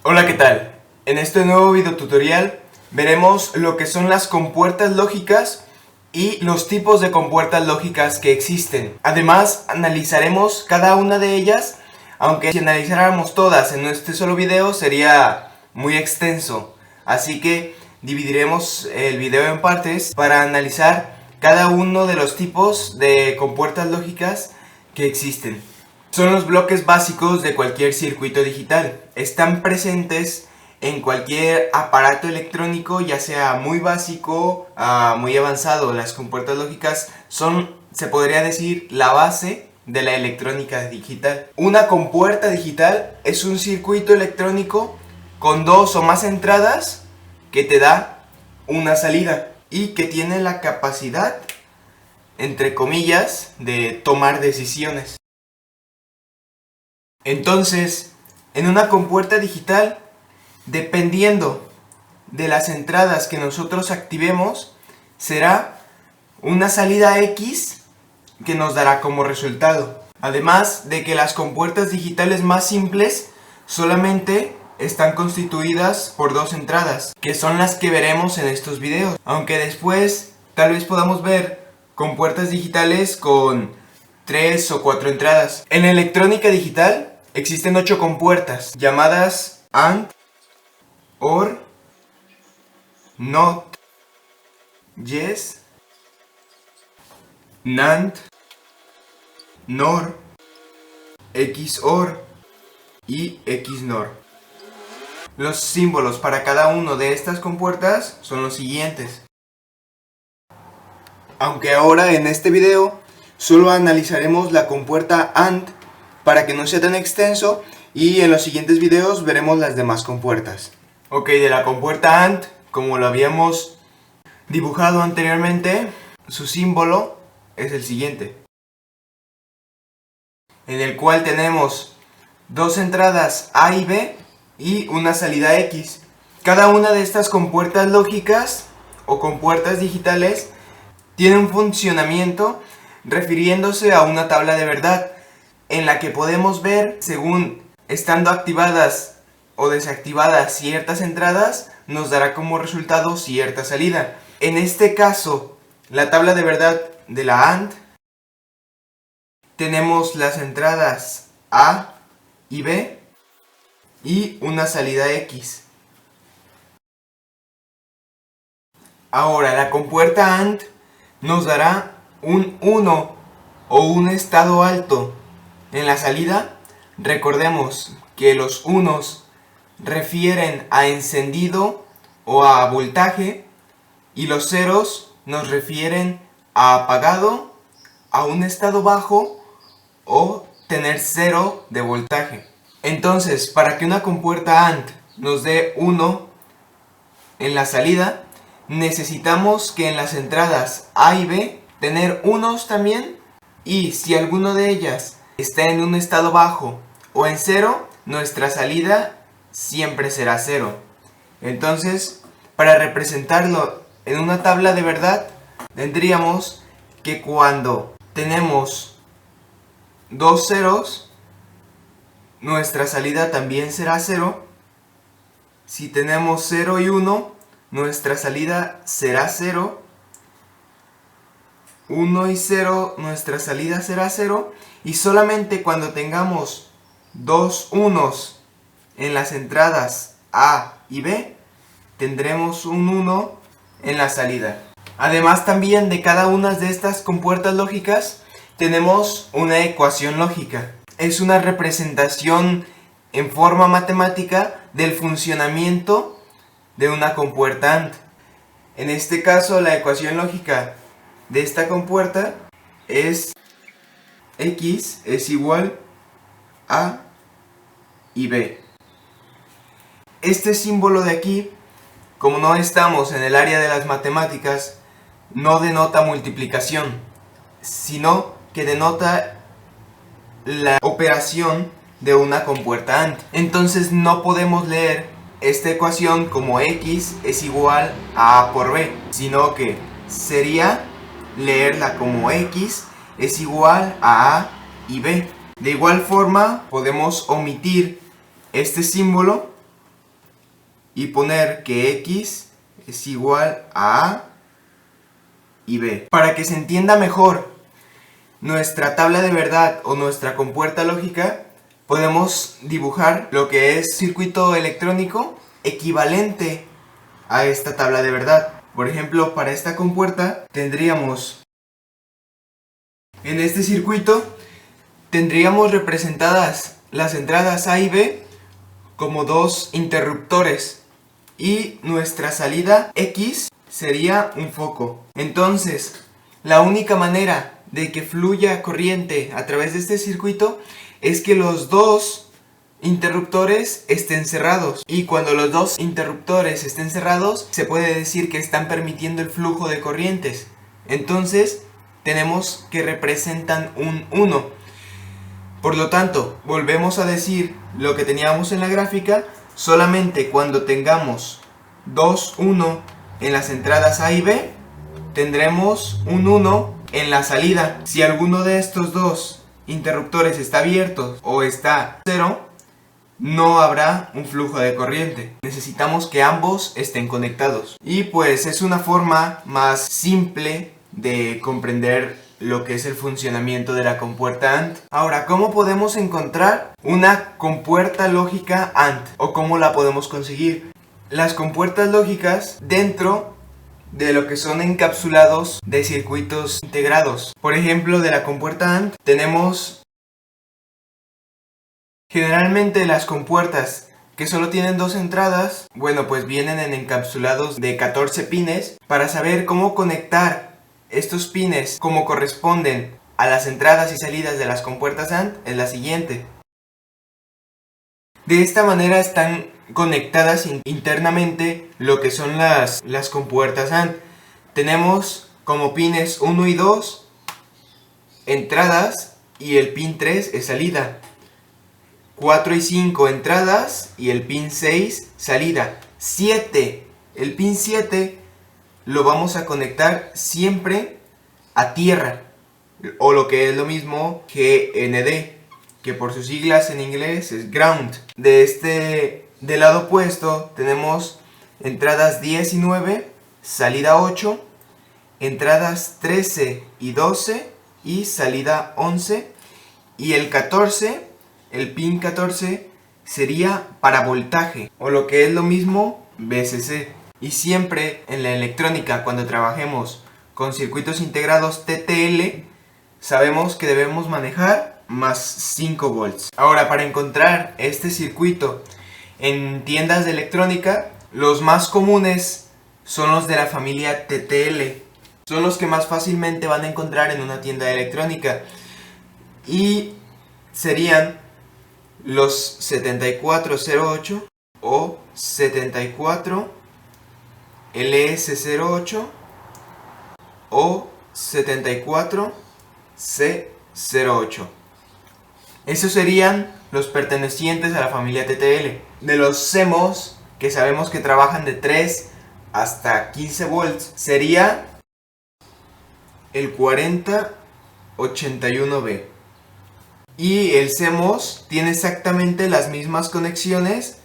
Hola, ¿qué tal? En este nuevo video tutorial veremos lo que son las compuertas lógicas y los tipos de compuertas lógicas que existen. Además, analizaremos cada una de ellas, aunque si analizáramos todas en este solo video sería muy extenso. Así que dividiremos el video en partes para analizar cada uno de los tipos de compuertas lógicas que existen. Son los bloques básicos de cualquier circuito digital. Están presentes en cualquier aparato electrónico, ya sea muy básico a muy avanzado. Las compuertas lógicas son, se podría decir, la base de la electrónica digital. Una compuerta digital es un circuito electrónico con dos o más entradas que te da una salida y que tiene la capacidad, entre comillas, de tomar decisiones. Entonces, en una compuerta digital, dependiendo de las entradas que nosotros activemos, será una salida X que nos dará como resultado. Además de que las compuertas digitales más simples solamente están constituidas por dos entradas, que son las que veremos en estos videos. Aunque después tal vez podamos ver compuertas digitales con 3 o 4 entradas. En la electrónica digital existen 8 compuertas llamadas AND, OR, NOT, YES, NAND, NOR, XOR y XNOR. Los símbolos para cada una de estas compuertas son los siguientes. Aunque ahora en este video solo analizaremos la compuerta AND para que no sea tan extenso, y en los siguientes videos veremos las demás compuertas. Ok, de la compuerta AND, como lo habíamos dibujado anteriormente, su símbolo es el siguiente, en el cual tenemos dos entradas A y B y una salida X. Cada una de estas compuertas lógicas o compuertas digitales tiene un funcionamiento refiriéndose a una tabla de verdad, en la que podemos ver, según estando activadas o desactivadas ciertas entradas, nos dará como resultado cierta salida. En este caso, la tabla de verdad de la AND, tenemos las entradas A y B y una salida X. Ahora, la compuerta AND nos dará un 1 o un estado alto. En la salida, recordemos que los unos refieren a encendido o a voltaje y los ceros nos refieren a apagado, a un estado bajo o tener cero de voltaje. Entonces, para que una compuerta AND nos dé 1 en la salida, necesitamos que en las entradas A y B tener unos también, y si alguno de ellas está en un estado bajo o en cero, nuestra salida siempre será cero. Entonces, para representarlo en una tabla de verdad, tendríamos que cuando tenemos dos ceros, nuestra salida también será cero. Si tenemos 0 y 1, nuestra salida será 0. 1 y 0, nuestra salida será 0. Y solamente cuando tengamos dos unos en las entradas A y B, tendremos un 1 en la salida. Además, también de cada una de estas compuertas lógicas tenemos una ecuación lógica. Es una representación en forma matemática del funcionamiento de una compuerta AND. En este caso, la ecuación lógica de esta compuerta es X es igual a y B. Este símbolo de aquí, como no estamos en el área de las matemáticas, no denota multiplicación, sino que denota la operación de una compuerta AND. Entonces no podemos leer esta ecuación como X es igual a A por B, sino que sería leerla como X es igual a A y B. De igual forma, podemos omitir este símbolo y poner que X es igual a A y B. Para que se entienda mejor nuestra tabla de verdad o nuestra compuerta lógica, podemos dibujar lo que es circuito electrónico equivalente a esta tabla de verdad. Por ejemplo, para esta compuerta tendríamos, en este circuito, tendríamos representadas las entradas A y B como dos interruptores y nuestra salida X sería un foco. Entonces, la única manera de que fluya corriente a través de este circuito es que los dos interruptores estén cerrados, y cuando los dos interruptores estén cerrados se puede decir que están permitiendo el flujo de corrientes. Entonces tenemos que representan un 1. Por lo tanto, volvemos a decir lo que teníamos en la gráfica, solamente cuando tengamos 2, 1 en las entradas A y B, tendremos un 1 en la salida. Si alguno de estos dos interruptores está abierto o está 0, no habrá un flujo de corriente. Necesitamos que ambos estén conectados. Y pues es una forma más simple de comprender lo que es el funcionamiento de la compuerta AND. Ahora, ¿cómo podemos encontrar una compuerta lógica AND? ¿O cómo la podemos conseguir? Las compuertas lógicas dentro de lo que son encapsulados de circuitos integrados. Por ejemplo, de la compuerta AND tenemos generalmente las compuertas que solo tienen dos entradas. Bueno, pues vienen en encapsulados de 14 pines. Para saber cómo conectar estos pines como corresponden a las entradas y salidas de las compuertas AND es la siguiente. De esta manera están conectadas internamente lo que son las compuertas AND. Tenemos como pines 1 y 2 entradas y el pin 3 es salida. 4 y 5 entradas y el pin 6 salida. 7, el pin 7 lo vamos a conectar siempre a tierra, o lo que es lo mismo GND, que por sus siglas en inglés es ground. Del lado opuesto tenemos entradas 10 y 9, salida 8, entradas 13 y 12 y salida 11, y el 14, el pin 14 sería para voltaje, o lo que es lo mismo VCC. Y siempre en la electrónica, cuando trabajemos con circuitos integrados TTL, sabemos que debemos manejar más 5 volts. Ahora, para encontrar este circuito en tiendas de electrónica, los más comunes son los de la familia TTL. Son los que más fácilmente van a encontrar en una tienda de electrónica. Y serían los 7408 o 74 LS08 o 74 C08. Esos serían los pertenecientes a la familia TTL. De los CMOS, que sabemos que trabajan de 3 hasta 15 volts, sería el 4081B. Y el CMOS tiene exactamente las mismas conexiones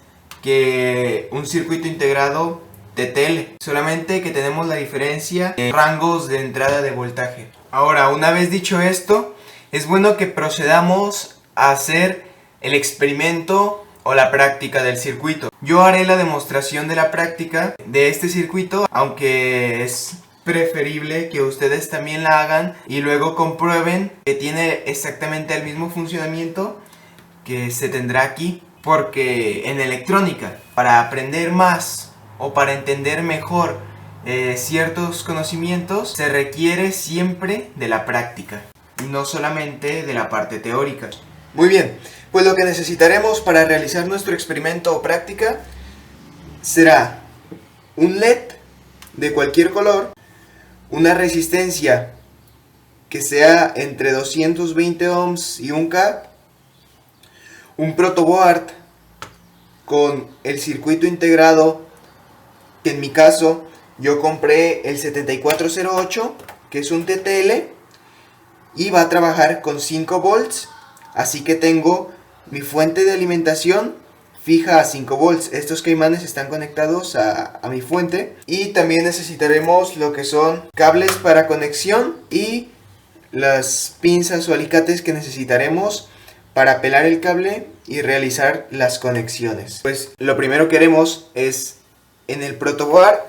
que un circuito integrado TTL, solamente que tenemos la diferencia en rangos de entrada de voltaje. Ahora, una vez dicho esto, es bueno que procedamos a hacer el experimento o la práctica del circuito. Yo haré la demostración de la práctica de este circuito, aunque es preferible que ustedes también la hagan y luego comprueben que tiene exactamente el mismo funcionamiento que se tendrá aquí. Porque en electrónica, para aprender más o para entender mejor ciertos conocimientos, se requiere siempre de la práctica y no solamente de la parte teórica. Muy bien, pues lo que necesitaremos para realizar nuestro experimento o práctica será un LED de cualquier color, una resistencia que sea entre 220 ohms y 1K, un protoboard con el circuito integrado, que en mi caso yo compré el 7408, que es un TTL, y va a trabajar con 5 volts, así que tengo mi fuente de alimentación fija a 5 volts. Estos caimanes están conectados a mi fuente. Y también necesitaremos lo que son cables para conexión y las pinzas o alicates que necesitaremos para pelar el cable y realizar las conexiones. Pues lo primero que haremos es, en el protoboard,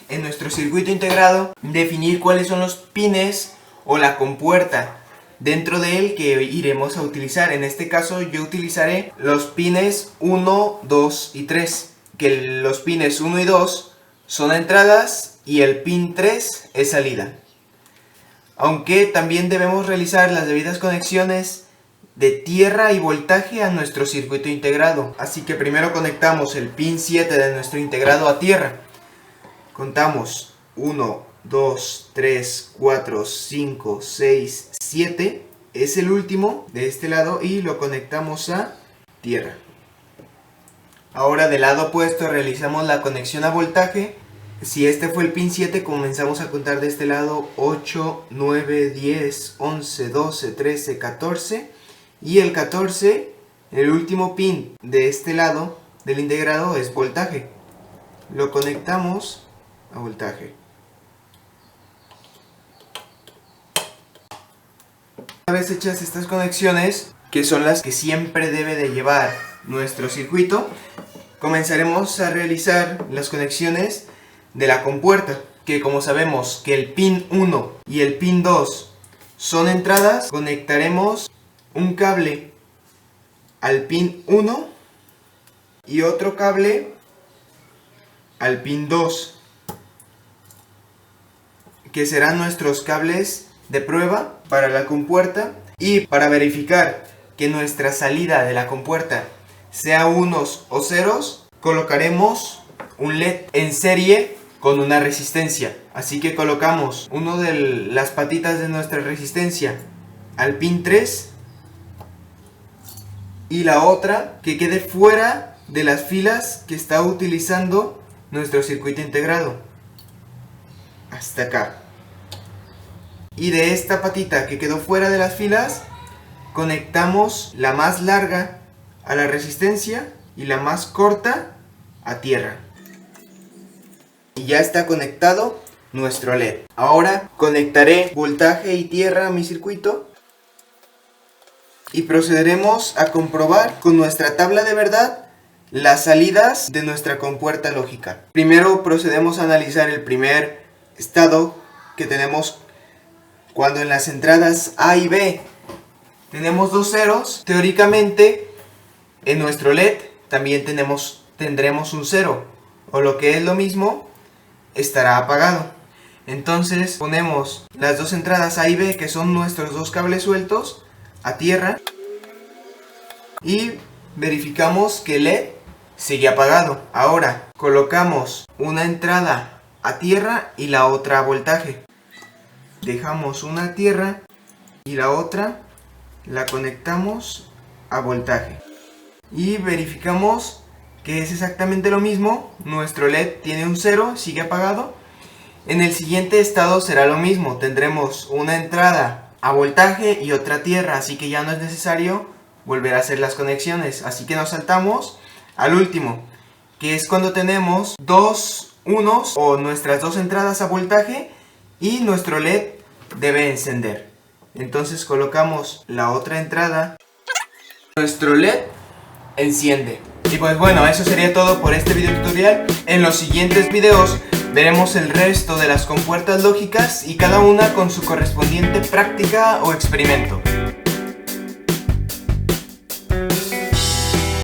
en nuestro circuito integrado, definir cuáles son los pines o la compuerta dentro de él que iremos a utilizar. En este caso yo utilizaré los pines 1, 2 y 3, que los pines 1 y 2 son entradas y el pin 3 es salida. Aunque también debemos realizar las debidas conexiones de tierra y voltaje a nuestro circuito integrado. Así que primero conectamos el pin 7 de nuestro integrado a tierra. Contamos 1, 2, 3, 4, 5, 6, 7. Es el último de este lado y lo conectamos a tierra. Ahora del lado opuesto realizamos la conexión a voltaje. Si este fue el pin 7, comenzamos a contar de este lado 8, 9, 10, 11, 12, 13, 14. Y el 14, el último pin de este lado del integrado, es voltaje. Lo conectamos a voltaje. Una vez hechas estas conexiones, que son las que siempre debe de llevar nuestro circuito, comenzaremos a realizar las conexiones de la compuerta, que como sabemos que el pin 1 y el pin 2 son entradas, conectaremos un cable al pin 1 y otro cable al pin 2, que serán nuestros cables de prueba para la compuerta. Y para verificar que nuestra salida de la compuerta sea unos o ceros, colocaremos un LED en serie con una resistencia. Así que colocamos una de las patitas de nuestra resistencia al pin 3 y la otra que quede fuera de las filas que está utilizando nuestro circuito integrado, hasta acá. Y de esta patita que quedó fuera de las filas, conectamos la más larga a la resistencia y la más corta a tierra. Y ya está conectado nuestro LED. Ahora conectaré voltaje y tierra a mi circuito y procederemos a comprobar con nuestra tabla de verdad las salidas de nuestra compuerta lógica. Primero procedemos a analizar el primer estado que tenemos cuando en las entradas A y B tenemos dos ceros. Teóricamente en nuestro LED también tendremos un cero, o lo que es lo mismo, estará apagado. Entonces ponemos las dos entradas A y B, que son nuestros dos cables sueltos, a tierra y verificamos que el LED sigue apagado. Ahora colocamos una entrada a tierra y la otra a voltaje. Dejamos una a tierra y la otra la conectamos a voltaje y verificamos que es exactamente lo mismo. Nuestro LED tiene un 0, sigue apagado. En el siguiente estado será lo mismo, tendremos una entrada a voltaje y otra a tierra, así que ya no es necesario volver a hacer las conexiones. Así que nos saltamos al último, que es cuando tenemos dos unos o nuestras dos entradas a voltaje y nuestro LED debe encender. Entonces colocamos la otra entrada, nuestro LED enciende. Y pues bueno, eso sería todo por este video tutorial. En los siguientes videos veremos el resto de las compuertas lógicas y cada una con su correspondiente práctica o experimento.